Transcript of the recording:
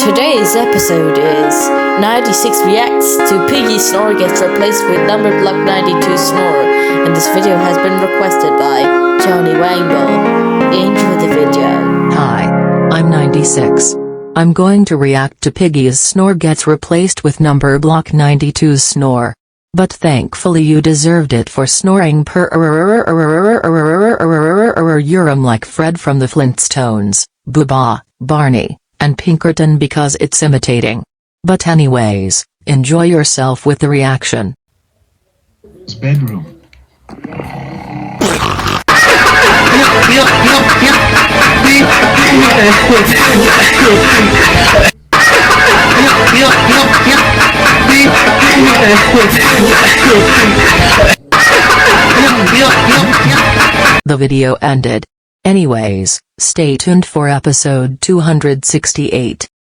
Today's episode is 96 reacts to Piggy snore gets replaced with number block 92 snore, and this video has been requested by Tony Wangball. Enjoy the video. Hi, I'm 96. I'm going to react to Piggy's snore gets replaced with number block 92's snore. But thankfully you deserved it for snoring per urim like Fred from the Flintstones, Booba, Barney, and Pinkerton because it's imitating. But anyways, enjoy yourself with the reaction. Bedroom. The video ended. Anyways, stay tuned for episode 268.